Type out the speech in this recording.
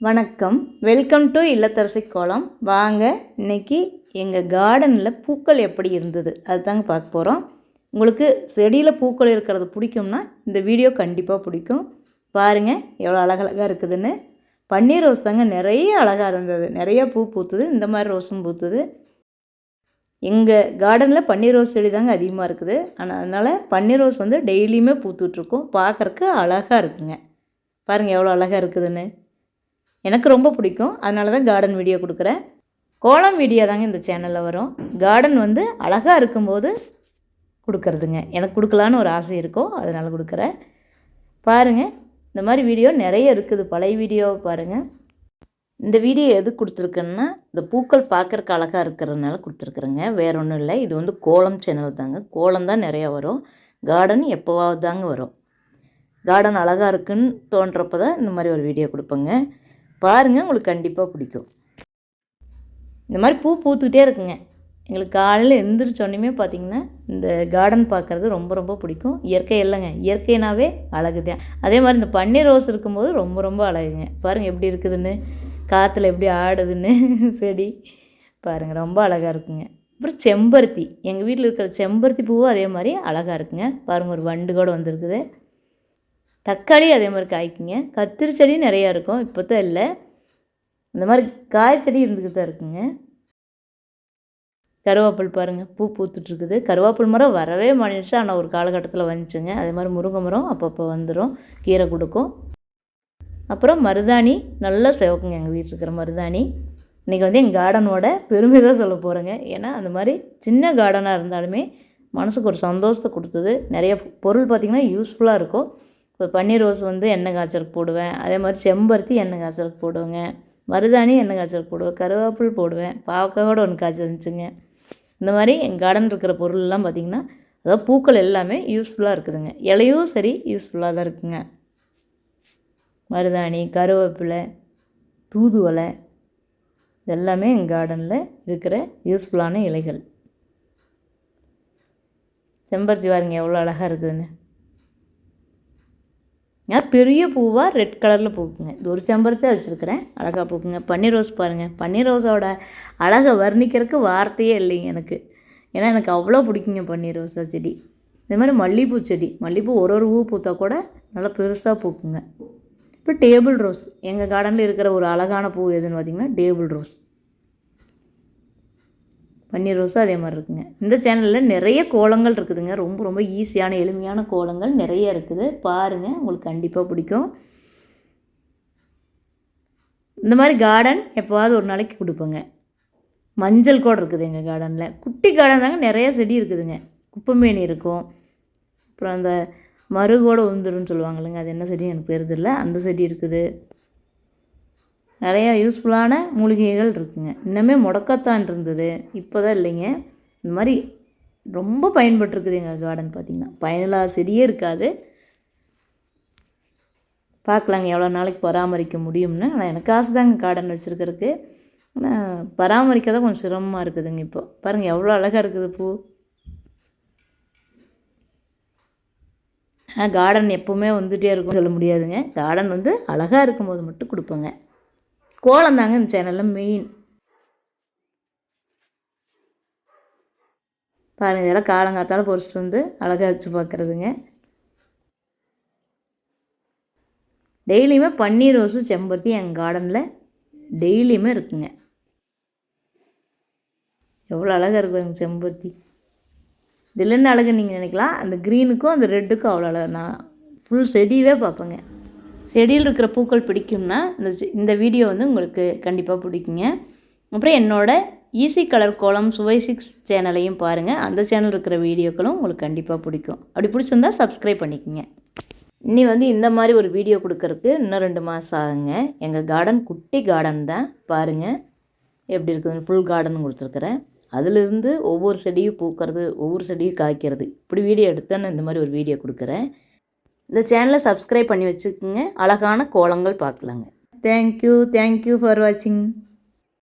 வணக்கம், welcome to இல்லத்தரசி கோலம். வாங்க, இன்றைக்கி எங்கள் கார்டனில் பூக்கள் எப்படி இருந்தது அதுதாங்க பார்க்க போகிறோம். உங்களுக்கு செடியில் பூக்கள் இருக்கிறது பிடிக்கும்னா இந்த வீடியோ கண்டிப்பாக பிடிக்கும். பாருங்கள் எவ்வளோ அழகழகாக இருக்குதுன்னு. பன்னீர் ரோஸ் தாங்க நிறைய அழகாக இருந்தது, நிறைய பூ பூத்துது. இந்த மாதிரி ரோஸும் பூத்துது. எங்கள் கார்டனில் பன்னீர் ரோஸ் செடி தாங்க அதிகமாக இருக்குது. ஆனால் அதனால் பன்னீர் ரோஸ் வந்து டெய்லியுமே பூத்துட்ருக்கும். பார்க்குறக்கு அழகாக இருக்குங்க. பாருங்கள் எவ்வளோ அழகாக இருக்குதுன்னு. எனக்கு ரொம்ப பிடிக்கும், அதனால தான் கார்டன் வீடியோ கொடுக்குறேன். கோலம் வீடியோ தாங்க இந்த சேனலில் வரும். கார்டன் வந்து அழகாக இருக்கும்போது கொடுக்குறதுங்க. எனக்கு கொடுக்கலான்னு ஒரு ஆசை இருக்கும், அதனால் கொடுக்குறேன். பாருங்கள், இந்த மாதிரி வீடியோ நிறைய இருக்குது. பழைய வீடியோவை பாருங்கள். இந்த வீடியோ எது கொடுத்துருக்கேன்னா, இந்த பூக்கள் பார்க்குறக்கு அழகாக இருக்கிறதுனால கொடுத்துருக்குறேங்க. வேறு ஒன்றும் இல்லை. இது வந்து கோலம் சேனல் தாங்க. கோலம் தான் நிறையா வரும். கார்டன் எப்போவாவது தாங்க வரும். கார்டன் அழகாக இருக்குன்னு தோன்றப்போ தான் இந்த மாதிரி ஒரு வீடியோ கொடுப்பேங்க. பாருங்கள், உங்களுக்கு கண்டிப்பாக பிடிக்கும். இந்த மாதிரி பூ பூத்துக்கிட்டே இருக்குங்க. எங்களுக்கு காலையில் எந்திரிச்சோன்னையுமே பார்த்திங்கன்னா இந்த கார்டன் பார்க்குறது ரொம்ப ரொம்ப பிடிக்கும். இயற்கை இல்லைங்க, இயற்கைனாவே அழகு தான். அதே மாதிரி இந்த பன்னீர் ரோஸ் இருக்கும்போது ரொம்ப ரொம்ப அழகுங்க. பாருங்கள் எப்படி இருக்குதுன்னு, காற்றுல எப்படி ஆடுதுன்னு செடி பாருங்கள், ரொம்ப அழகாக இருக்குங்க. அப்புறம் செம்பருத்தி, எங்கள் வீட்டில் இருக்கிற செம்பருத்தி பூவும் அதே மாதிரி அழகாக இருக்குங்க. பாருங்கள், ஒரு வண்டு கூட வந்துருக்குது. தக்காளி அதே மாதிரி காய்க்குங்க. கத்திரி செடி நிறையா இருக்கும், இப்போ தான் இல்லை. இந்த மாதிரி காய் செடி இருந்துக்கிட்டு தான் இருக்குங்க. கருவேப்பில் பாருங்கள், பூ பூத்துட்ருக்குது. கருவேப்பில் மரம் வரவே மாறிடுச்சு, ஆனால் ஒரு காலகட்டத்தில் வந்துச்சுங்க. அதே மாதிரி முருங்கை மரம் அப்பப்போ வந்துடும், கீரை கொடுக்கும். அப்புறம் மருதாணி நல்லா சிவக்குங்க. எங்கள் வீட்டில் இருக்கிற மருதாணி இன்றைக்கி வந்து எங்கள் கார்டனோட பெருமை தான் சொல்ல போகிறேங்க. ஏன்னா அந்த மாதிரி சின்ன கார்டனாக இருந்தாலுமே மனசுக்கு ஒரு சந்தோஷத்தை கொடுத்தது. நிறைய பொருள் பார்த்திங்கன்னா யூஸ்ஃபுல்லாக இருக்கும். இப்போ பன்னீர் ரோஸ் வந்து எண்ணெய் காய்ச்சலுக்கு போடுவேன். அதே மாதிரி செம்பருத்தி எண்ணெய் காய்ச்சலுக்கு போடுவேங்க. மருதாணி எண்ணெய் காய்ச்சலுக்கு போடுவேன். கருவேப்பில் போடுவேன். பாவக்காய் கூட ஒன்று காய்ச்சல் இருந்துச்சுங்க. இந்த மாதிரி எங்கள் கார்டன் இருக்கிற பொருள்லாம் பார்த்திங்கன்னா, அதாவது பூக்கள் எல்லாமே யூஸ்ஃபுல்லாக இருக்குதுங்க. இலையும் சரி யூஸ்ஃபுல்லாக தான் இருக்குங்க. மருதாணி, கருவேப்பிலை, தூதுவளை இதெல்லாமே எங்கள் கார்டனில் இருக்கிற யூஸ்ஃபுல்லான இலைகள். செம்பருத்தி பாருங்க எவ்வளோ அழகாக இருக்குதுன்னு. ஏன் பெரிய பூவாக ரெட் கலரில் பூக்குங்க. இது ஒரு செம்பருத்தி வச்சுருக்கிறேன், அழகாக பூக்குங்க. பன்னீர் ரோஸ் பாருங்கள். பன்னீர் ரோஸோட அழகை வர்ணிக்கிறதுக்கு வார்த்தையே இல்லைங்க எனக்கு. ஏன்னா எனக்கு அவ்வளோ பிடிக்குங்க பன்னீர் ரோஸா செடி. இதே மாதிரி மல்லிகைப்பூ செடி, மல்லிகைப்பூ ஒரு பூ பூத்தா கூட நல்லா பெருசாக பூக்குங்க. இப்போ டேபிள் ரோஸ், எங்கள் கார்டனில் இருக்கிற ஒரு அழகான பூ எதுன்னு பார்த்திங்கன்னா டேபிள் ரோஸ். பன்னீர் ரோஸும் அதே மாதிரி இருக்குங்க. இந்த சேனலில் நிறைய கோலங்கள் இருக்குதுங்க. ரொம்ப ரொம்ப ஈஸியான எளிமையான கோலங்கள் நிறைய இருக்குது. பாருங்கள், உங்களுக்கு கண்டிப்பாக பிடிக்கும். இந்த மாதிரி கார்டன் எப்போவாவது ஒரு நாளைக்கு கொடுப்பேங்க. மஞ்சள் கூட இருக்குது எங்கள் கார்டனில். குட்டி கார்டன் தாங்க, நிறைய செடி இருக்குதுங்க. குப்பைமேனி இருக்கும். அப்புறம் அந்த மருகோட உந்துருன்னு சொல்லுவாங்க இல்லைங்க, அது என்ன செடி எனக்கு பேர் தெரியல, அந்த செடி இருக்குது. நிறையா யூஸ்ஃபுல்லான மூலிகைகள் இருக்குதுங்க. இன்னுமே முடக்கத்தான் இருந்தது, இப்போ தான் இல்லைங்க. இந்த மாதிரி ரொம்ப பயன்பட்டுருக்குது எங்கள் கார்டன். பார்த்திங்கன்னா பயனில்லாத செடியே இருக்காது. பார்க்கலாங்க எவ்வளோ நாளைக்கு பராமரிக்க முடியும்னு. ஆனால் எனக்கு ஆசை தாங்க கார்டன் வச்சுருக்கிறதுக்கு. ஆனால் பராமரிக்க தான் கொஞ்சம் சிரமமாக இருக்குதுங்க. இப்போ பாருங்கள் எவ்வளோ அழகாக இருக்குது பூ. ஆனால் கார்டன் எப்போவுமே வந்துகிட்டே இருக்கும்னு சொல்ல முடியாதுங்க. கார்டன் வந்து அழகாக இருக்கும்போது மட்டும் கொடுப்பேங்க. கோலம் தாங்க இந்த சேனலில் மெயின். பாருங்கள், இதெல்லாம் காலங்காத்தால் பொறிச்சிட்டு வந்து அழகாக வச்சு பார்க்குறதுங்க. டெய்லியுமே பன்னீர் ரோஸும் செம்பருத்தி எங்கள் கார்டனில் டெய்லியுமே இருக்குங்க. எவ்வளோ அழகாக இருக்குங்க செம்பருத்தி. இதில் என்ன அழகுன்னு நீங்கள் நினைக்கலாம், அந்த க்ரீனுக்கும் அந்த ரெட்டுக்கும் அவ்வளோ அழகு. நான் ஃபுல் செடியவே பார்ப்பேங்க. செடியில் இருக்கிற பூக்கள் பிடிக்கும்னா இந்த வீடியோ வந்து உங்களுக்கு கண்டிப்பாக பிடிக்குங்க. அப்புறம் என்னோடய ஈஸி கலர் கோலம் சுவை 6 சேனலையும் பாருங்கள். அந்த சேனல் இருக்கிற வீடியோக்களும் உங்களுக்கு கண்டிப்பாக பிடிக்கும். அப்படி பிடிச்சிருந்தா சப்ஸ்கிரைப் பண்ணிக்கோங்க. இன்னி வந்து இந்த மாதிரி ஒரு வீடியோ கொடுக்கறதுக்கு இன்னும் 2 மாதம் ஆகுங்க. எங்கள் கார்டன் குட்டி கார்டன் தான். பாருங்கள் எப்படி இருக்குதுன்னு. ஃபுல் கார்டன் கொடுத்துருக்குறேன். அதிலிருந்து ஒவ்வொரு செடியும் பூக்கிறது, ஒவ்வொரு செடியும் காய்க்கிறது, இப்படி வீடியோ எடுத்து நான் இந்த மாதிரி ஒரு வீடியோ கொடுக்குறேன். இந்த சேனலை சப்ஸ்கிரைப் பண்ணி வச்சுக்கோங்க. அழகான கோலங்கள் பார்க்கலாங்க. தேங்க்யூ ஃபார் வாட்சிங்.